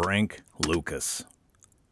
Frank Lucas.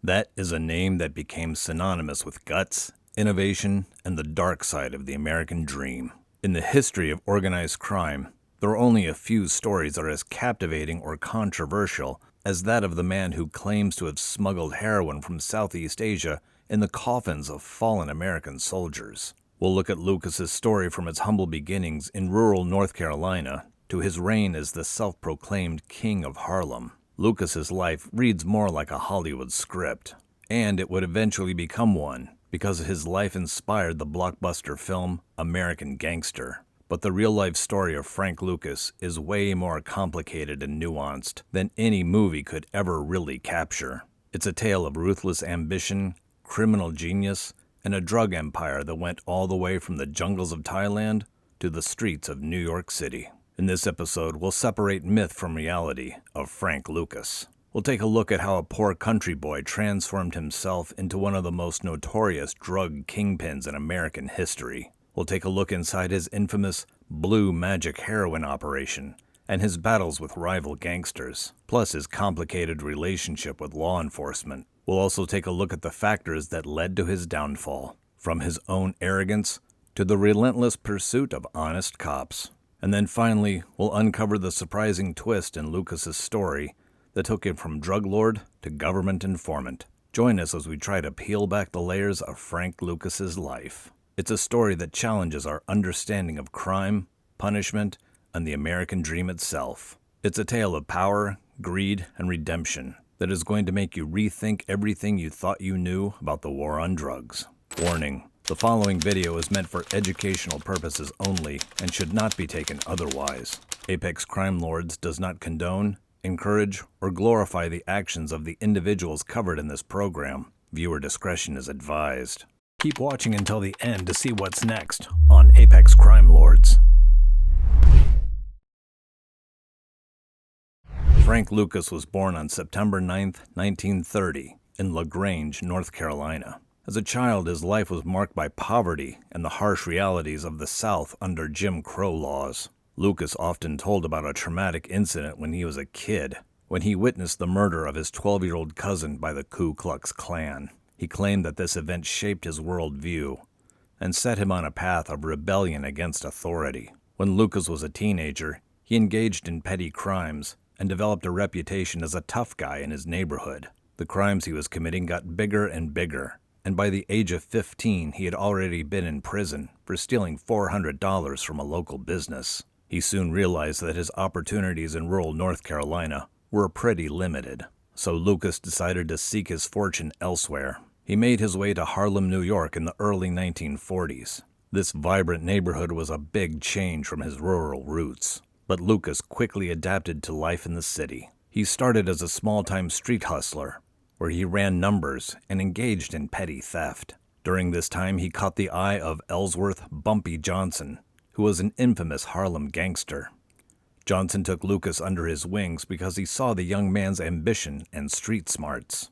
That is a name that became synonymous with guts, innovation, and the dark side of the American dream. In the history of organized crime, there are only a few stories that are as captivating or controversial as that of the man who claims to have smuggled heroin from Southeast Asia in the coffins of fallen American soldiers. We'll look at Lucas's story from its humble beginnings in rural North Carolina to his reign as the self-proclaimed King of Harlem. Lucas's life reads more like a Hollywood script, and it would eventually become one because his life inspired the blockbuster film American Gangster. But the real-life story of Frank Lucas is way more complicated and nuanced than any movie could ever really capture. It's a tale of ruthless ambition, criminal genius, and a drug empire that went all the way from the jungles of Thailand to the streets of New York City. In this episode, we'll separate myth from reality of Frank Lucas. We'll take a look at how a poor country boy transformed himself into one of the most notorious drug kingpins in American history. We'll take a look inside his infamous blue magic heroin operation and his battles with rival gangsters, plus his complicated relationship with law enforcement. We'll also take a look at the factors that led to his downfall, from his own arrogance to the relentless pursuit of honest cops. And then finally, we'll uncover the surprising twist in Lucas's story that took him from drug lord to government informant. Join us as we try to peel back the layers of Frank Lucas's life. It's a story that challenges our understanding of crime, punishment, and the American dream itself. It's a tale of power, greed, and redemption that is going to make you rethink everything you thought you knew about the war on drugs. Warning: the following video is meant for educational purposes only and should not be taken otherwise. Apex Crime Lords does not condone, encourage, or glorify the actions of the individuals covered in this program. Viewer discretion is advised. Keep watching until the end to see what's next on Apex Crime Lords. Frank Lucas was born on September 9, 1930, in LaGrange, North Carolina. As a child, his life was marked by poverty and the harsh realities of the South under Jim Crow laws. Lucas often told about a traumatic incident when he was a kid, when he witnessed the murder of his 12-year-old cousin by the Ku Klux Klan. He claimed that this event shaped his worldview and set him on a path of rebellion against authority. When Lucas was a teenager, he engaged in petty crimes and developed a reputation as a tough guy in his neighborhood. The crimes he was committing got bigger and bigger, and by the age of 15, he had already been in prison for stealing $400 from a local business. He soon realized that his opportunities in rural North Carolina were pretty limited, so Lucas decided to seek his fortune elsewhere. He made his way to Harlem, New York in the early 1940s. This vibrant neighborhood was a big change from his rural roots, but Lucas quickly adapted to life in the city. He started as a small-time street hustler, where he ran numbers and engaged in petty theft. During this time, he caught the eye of Ellsworth "Bumpy" Johnson, who was an infamous Harlem gangster. Johnson took Lucas under his wings because he saw the young man's ambition and street smarts.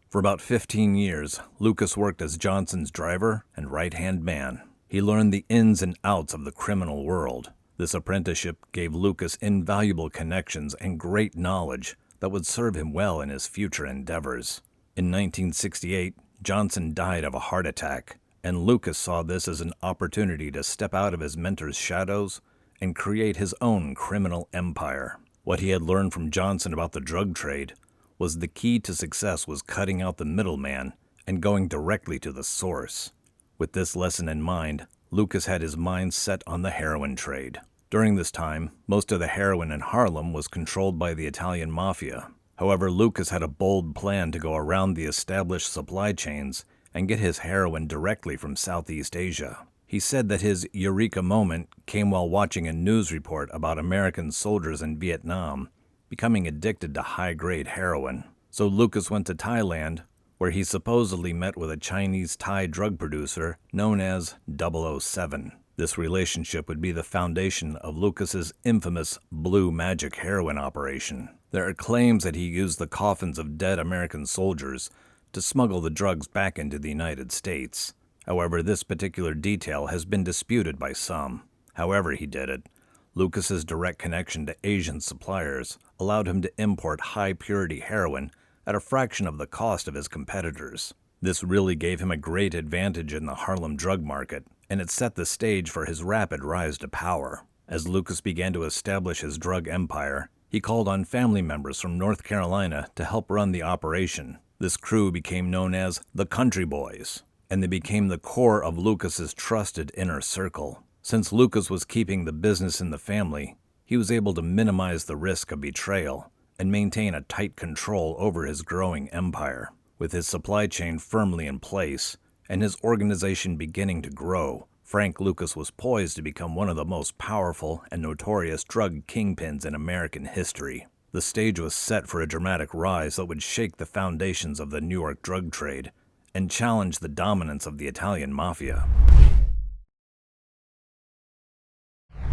For about 15 years, Lucas worked as Johnson's driver and right-hand man. He learned the ins and outs of the criminal world. This apprenticeship gave Lucas invaluable connections and great knowledge that would serve him well in his future endeavors. In 1968, Johnson died of a heart attack, and Lucas saw this as an opportunity to step out of his mentor's shadows and create his own criminal empire. What he had learned from Johnson about the drug trade was the key to success was cutting out the middleman and going directly to the source. With this lesson in mind, Lucas had his mind set on the heroin trade. During this time, most of the heroin in Harlem was controlled by the Italian Mafia. However, Lucas had a bold plan to go around the established supply chains and get his heroin directly from Southeast Asia. He said that his eureka moment came while watching a news report about American soldiers in Vietnam becoming addicted to high-grade heroin. So Lucas went to Thailand, where he supposedly met with a Chinese Thai drug producer known as 007. This relationship would be the foundation of Lucas's infamous blue magic heroin operation. There are claims that he used the coffins of dead American soldiers to smuggle the drugs back into the United States. However, this particular detail has been disputed by some. However he did it, Lucas's direct connection to Asian suppliers allowed him to import high-purity heroin at a fraction of the cost of his competitors. This really gave him a great advantage in the Harlem drug market, and it set the stage for his rapid rise to power. As Lucas began to establish his drug empire, he called on family members from North Carolina to help run the operation. This crew became known as the Country Boys, and they became the core of Lucas's trusted inner circle. Since Lucas was keeping the business in the family, he was able to minimize the risk of betrayal and maintain a tight control over his growing empire. With his supply chain firmly in place and his organization beginning to grow, Frank Lucas was poised to become one of the most powerful and notorious drug kingpins in American history. The stage was set for a dramatic rise that would shake the foundations of the New York drug trade and challenge the dominance of the Italian Mafia.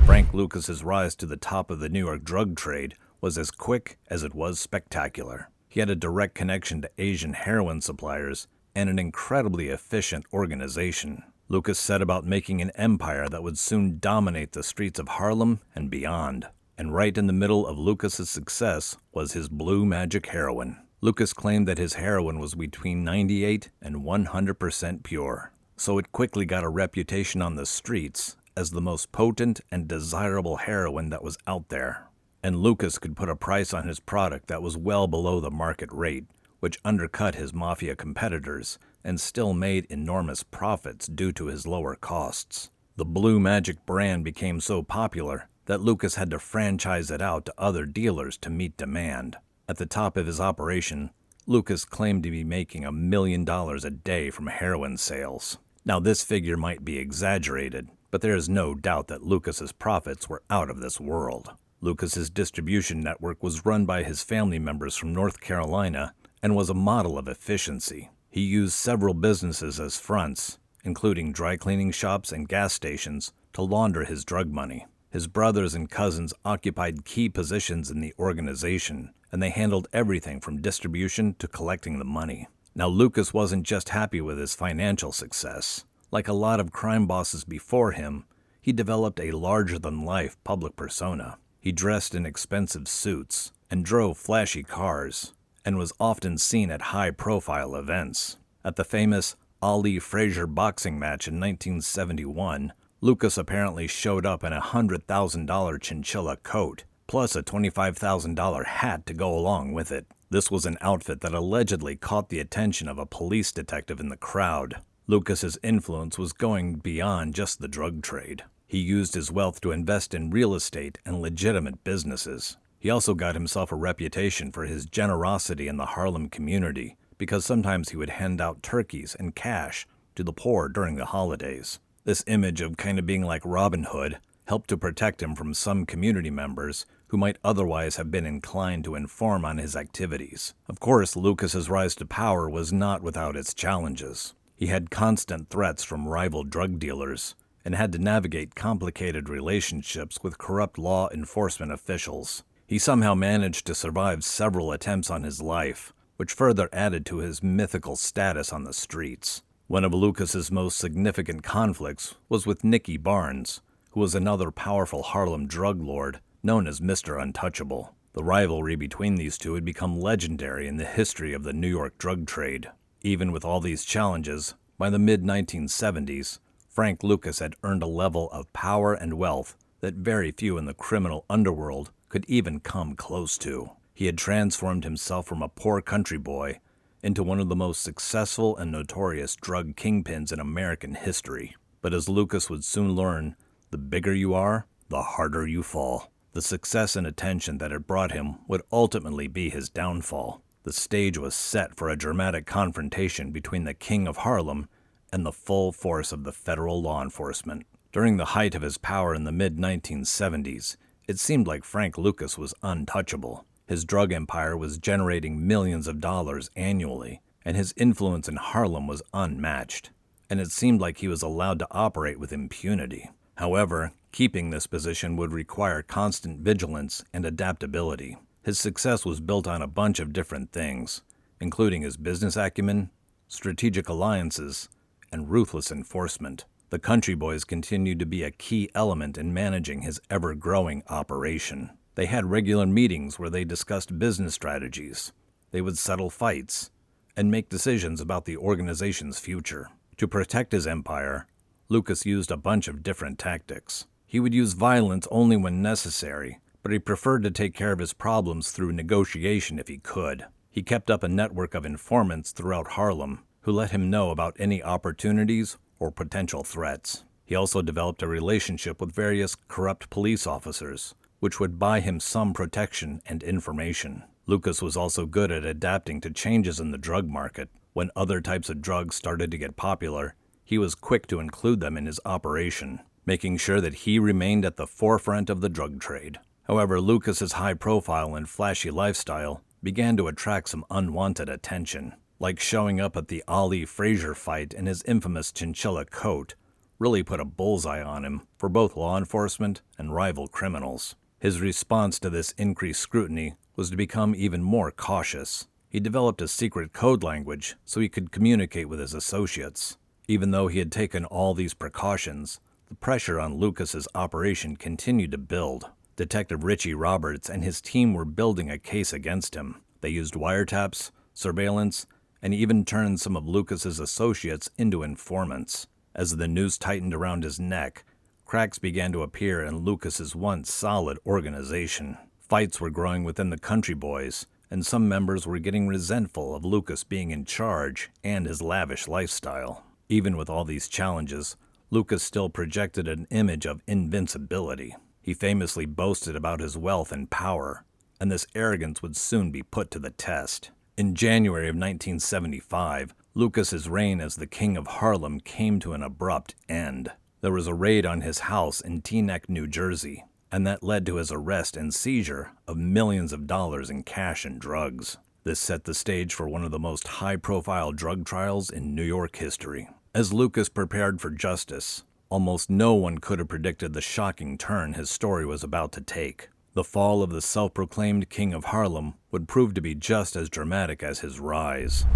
Frank Lucas's rise to the top of the New York drug trade was as quick as it was spectacular. He had a direct connection to Asian heroin suppliers and an incredibly efficient organization. Lucas set about making an empire that would soon dominate the streets of Harlem and beyond. And right in the middle of Lucas's success was his blue magic heroin. Lucas claimed that his heroin was between 98 and 100% pure, so it quickly got a reputation on the streets as the most potent and desirable heroin that was out there. And Lucas could put a price on his product that was well below the market rate, which undercut his Mafia competitors and still made enormous profits due to his lower costs. The Blue Magic brand became so popular that Lucas had to franchise it out to other dealers to meet demand. At the top of his operation, Lucas claimed to be making $1 million a day from heroin sales. Now, this figure might be exaggerated, but there is no doubt that Lucas's profits were out of this world. Lucas's distribution network was run by his family members from North Carolina and was a model of efficiency. He used several businesses as fronts, including dry cleaning shops and gas stations, to launder his drug money. His brothers and cousins occupied key positions in the organization, and they handled everything from distribution to collecting the money. Now, Lucas wasn't just happy with his financial success. Like a lot of crime bosses before him, he developed a larger-than-life public persona. He dressed in expensive suits and drove flashy cars, and was often seen at high-profile events. At the famous Ali Frazier boxing match in 1971, Lucas apparently showed up in a $100,000 chinchilla coat, plus a $25,000 hat to go along with it. This was an outfit that allegedly caught the attention of a police detective in the crowd. Lucas's influence was going beyond just the drug trade. He used his wealth to invest in real estate and legitimate businesses. He also got himself a reputation for his generosity in the Harlem community, because sometimes he would hand out turkeys and cash to the poor during the holidays. This image of kind of being like Robin Hood helped to protect him from some community members who might otherwise have been inclined to inform on his activities. Of course, Lucas's rise to power was not without its challenges. He had constant threats from rival drug dealers and had to navigate complicated relationships with corrupt law enforcement officials. He somehow managed to survive several attempts on his life, which further added to his mythical status on the streets. One of Lucas's most significant conflicts was with Nicky Barnes, who was another powerful Harlem drug lord known as Mr. Untouchable. The rivalry between these two had become legendary in the history of the New York drug trade. Even with all these challenges, by the mid-1970s, Frank Lucas had earned a level of power and wealth that very few in the criminal underworld could even come close to. He had transformed himself from a poor country boy into one of the most successful and notorious drug kingpins in American history. But as Lucas would soon learn, the bigger you are, the harder you fall. The success and attention that had brought him would ultimately be his downfall. The stage was set for a dramatic confrontation between the King of Harlem and the full force of the federal law enforcement. During the height of his power in the mid-1970s, it seemed like Frank Lucas was untouchable. His drug empire was generating millions of dollars annually, and his influence in Harlem was unmatched, and it seemed like he was allowed to operate with impunity. However, keeping this position would require constant vigilance and adaptability. His success was built on a bunch of different things, including his business acumen, strategic alliances, and ruthless enforcement. The Country Boys continued to be a key element in managing his ever-growing operation. They had regular meetings where they discussed business strategies. They would settle fights and make decisions about the organization's future. To protect his empire, Lucas used a bunch of different tactics. He would use violence only when necessary, but he preferred to take care of his problems through negotiation if he could. He kept up a network of informants throughout Harlem who let him know about any opportunities or potential threats. He also developed a relationship with various corrupt police officers, which would buy him some protection and information. Lucas was also good at adapting to changes in the drug market. When other types of drugs started to get popular, he was quick to include them in his operation, making sure that he remained at the forefront of the drug trade. However, Lucas's high profile and flashy lifestyle began to attract some unwanted attention, like showing up at the Ali Frazier fight in his infamous chinchilla coat really put a bullseye on him for both law enforcement and rival criminals. His response to this increased scrutiny was to become even more cautious. He developed a secret code language so he could communicate with his associates. Even though he had taken all these precautions, the pressure on Lucas's operation continued to build. Detective Richie Roberts and his team were building a case against him. They used wiretaps, surveillance, and even turned some of Lucas's associates into informants. As the noose tightened around his neck, cracks began to appear in Lucas's once solid organization. Fights were growing within the Country Boys, and some members were getting resentful of Lucas being in charge and his lavish lifestyle. Even with all these challenges, Lucas still projected an image of invincibility. He famously boasted about his wealth and power, and this arrogance would soon be put to the test. In January of 1975, Lucas's reign as the King of Harlem came to an abrupt end. There was a raid on his house in Teaneck, New Jersey, and that led to his arrest and seizure of millions of dollars in cash and drugs. This set the stage for one of the most high-profile drug trials in New York history. As Lucas prepared for justice, almost no one could have predicted the shocking turn his story was about to take. The fall of the self-proclaimed King of Harlem would prove to be just as dramatic as his rise.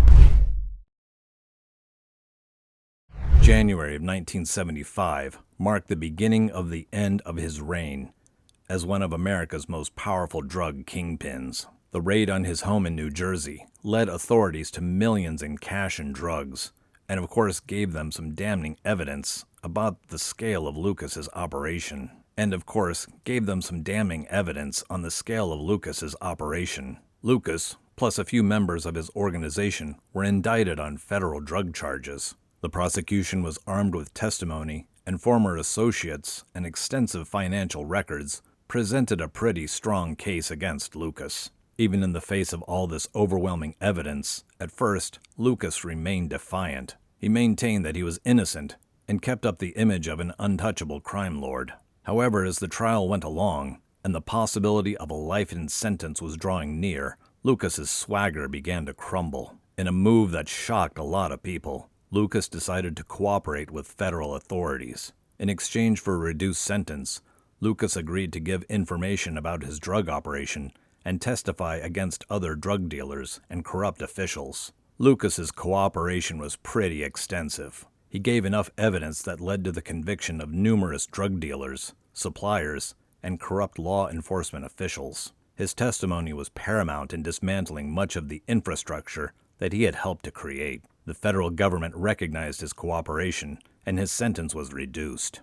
January of 1975 marked the beginning of the end of his reign as one of America's most powerful drug kingpins. The raid on his home in New Jersey led authorities to millions in cash and drugs, and of course gave them some damning evidence about the scale of Lucas's operation. Lucas, plus a few members of his organization, were indicted on federal drug charges. The prosecution was armed with testimony, and former associates and extensive financial records presented a pretty strong case against Lucas. Even in the face of all this overwhelming evidence, at first, Lucas remained defiant. He maintained that he was innocent and kept up the image of an untouchable crime lord. However, as the trial went along, and the possibility of a life sentence was drawing near, Lucas's swagger began to crumble. In a move that shocked a lot of people, Lucas decided to cooperate with federal authorities. In exchange for a reduced sentence, Lucas agreed to give information about his drug operation and testify against other drug dealers and corrupt officials. Lucas's cooperation was pretty extensive. He gave enough evidence that led to the conviction of numerous drug dealers, suppliers, and corrupt law enforcement officials. His testimony was paramount in dismantling much of the infrastructure that he had helped to create. The federal government recognized his cooperation, and his sentence was reduced.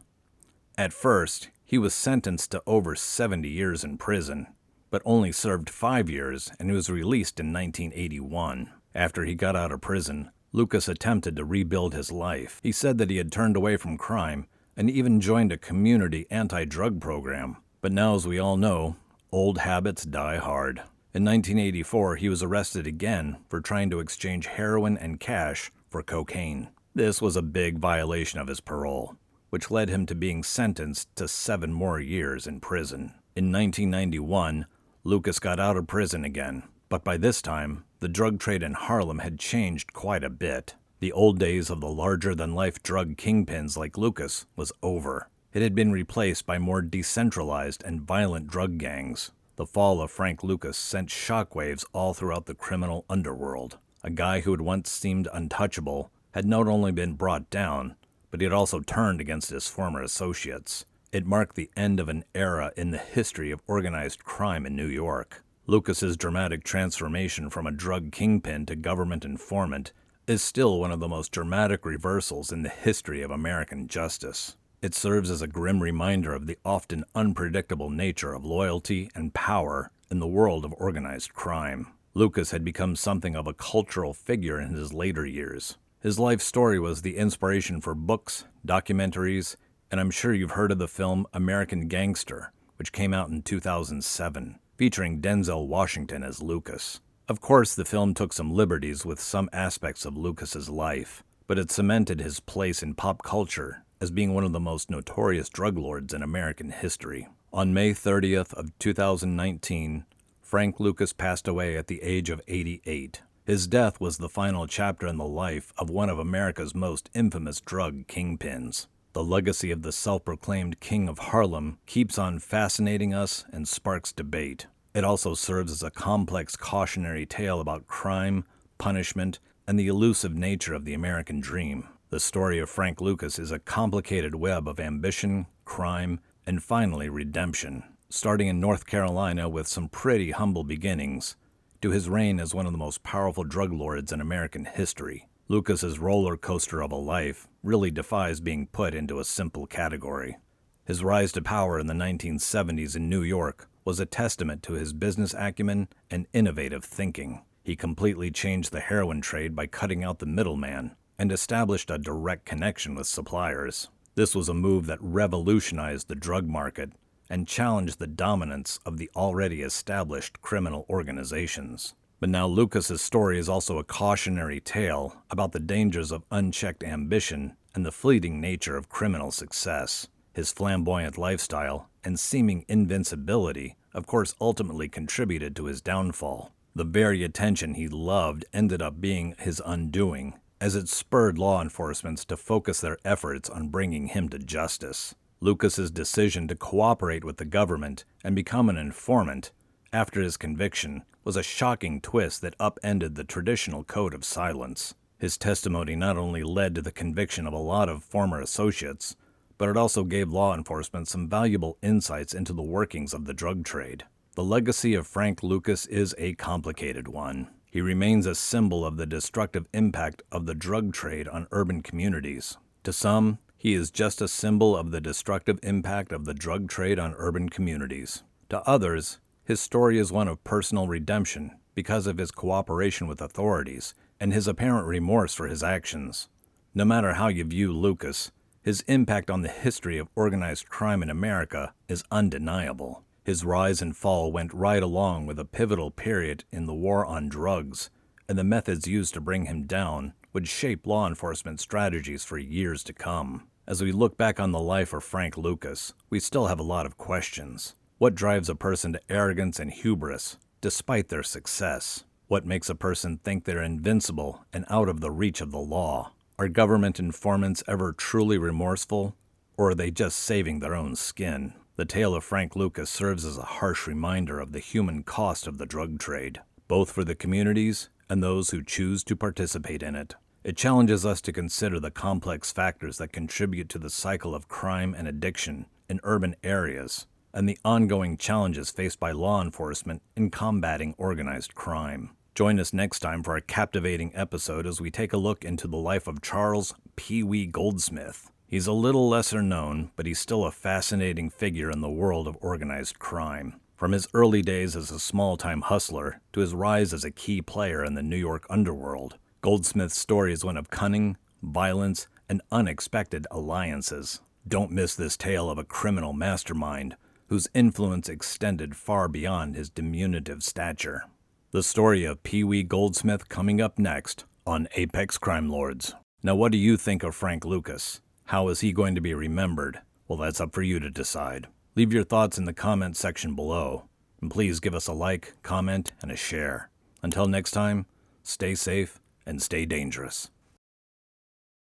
At first, he was sentenced to over 70 years in prison, but only served 5 years, and he was released in 1981. After he got out of prison, Lucas attempted to rebuild his life. He said that he had turned away from crime and even joined a community anti-drug program. But now, as we all know, old habits die hard. In 1984, he was arrested again for trying to exchange heroin and cash for cocaine. This was a big violation of his parole, which led him to being sentenced to 7 more years in prison. In 1991, Lucas got out of prison again, but by this time, the drug trade in Harlem had changed quite a bit. The old days of the larger-than-life drug kingpins like Lucas was over. It had been replaced by more decentralized and violent drug gangs. The fall of Frank Lucas sent shockwaves all throughout the criminal underworld. A guy who had once seemed untouchable had not only been brought down, but he had also turned against his former associates. It marked the end of an era in the history of organized crime in New York. Lucas's dramatic transformation from a drug kingpin to government informant is still one of the most dramatic reversals in the history of American justice. It serves as a grim reminder of the often unpredictable nature of loyalty and power in the world of organized crime. Lucas had become something of a cultural figure in his later years. His life story was the inspiration for books, documentaries, and I'm sure you've heard of the film American Gangster, which came out in 2007, featuring Denzel Washington as Lucas. Of course, the film took some liberties with some aspects of Lucas's life, but it cemented his place in pop culture as being one of the most notorious drug lords in American history. On May 30th of 2019, Frank Lucas passed away at the age of 88. His death was the final chapter in the life of one of America's most infamous drug kingpins. The legacy of the self-proclaimed King of Harlem keeps on fascinating us and sparks debate. It also serves as a complex cautionary tale about crime, punishment, and the elusive nature of the American dream. The story of Frank Lucas is a complicated web of ambition, crime, and finally redemption, starting in North Carolina with some pretty humble beginnings, to his reign as one of the most powerful drug lords in American history. Lucas's roller coaster of a life really defies being put into a simple category. His rise to power in the 1970s in New York was a testament to his business acumen and innovative thinking. He completely changed the heroin trade by cutting out the middleman and established a direct connection with suppliers. This was a move that revolutionized the drug market and challenged the dominance of the already established criminal organizations. But now Lucas's story is also a cautionary tale about the dangers of unchecked ambition and the fleeting nature of criminal success. His flamboyant lifestyle and seeming invincibility, of course, ultimately contributed to his downfall. The very attention he loved ended up being his undoing, as it spurred law enforcement to focus their efforts on bringing him to justice. Lucas's decision to cooperate with the government and become an informant after his conviction was a shocking twist that upended the traditional code of silence. His testimony not only led to the conviction of a lot of former associates, but it also gave law enforcement some valuable insights into the workings of the drug trade. The legacy of Frank Lucas is a complicated one. He remains a symbol of the destructive impact of the drug trade on urban communities. To some, he is just a symbol of the destructive impact of the drug trade on urban communities. To others, his story is one of personal redemption because of his cooperation with authorities and his apparent remorse for his actions. No matter how you view Lucas, his impact on the history of organized crime in America is undeniable. His rise and fall went right along with a pivotal period in the war on drugs, and the methods used to bring him down would shape law enforcement strategies for years to come. As we look back on the life of Frank Lucas, we still have a lot of questions. What drives a person to arrogance and hubris, despite their success? What makes a person think they're invincible and out of the reach of the law? Are government informants ever truly remorseful, or are they just saving their own skin? The tale of Frank Lucas serves as a harsh reminder of the human cost of the drug trade, both for the communities and those who choose to participate in it. It challenges us to consider the complex factors that contribute to the cycle of crime and addiction in urban areas, and the ongoing challenges faced by law enforcement in combating organized crime. Join us next time for a captivating episode as we take a look into the life of Charles Pee Wee Goldsmith. He's a little lesser known, but he's still a fascinating figure in the world of organized crime. From his early days as a small-time hustler to his rise as a key player in the New York underworld, Goldsmith's story is one of cunning, violence, and unexpected alliances. Don't miss this tale of a criminal mastermind whose influence extended far beyond his diminutive stature. The story of Pee Wee Goldsmith coming up next on Apex Crime Lords. Now, what do you think of Frank Lucas? How is he going to be remembered? Well, that's up for you to decide. Leave your thoughts in the comment section below, and please give us a like, comment, and a share. Until next time, stay safe and stay dangerous.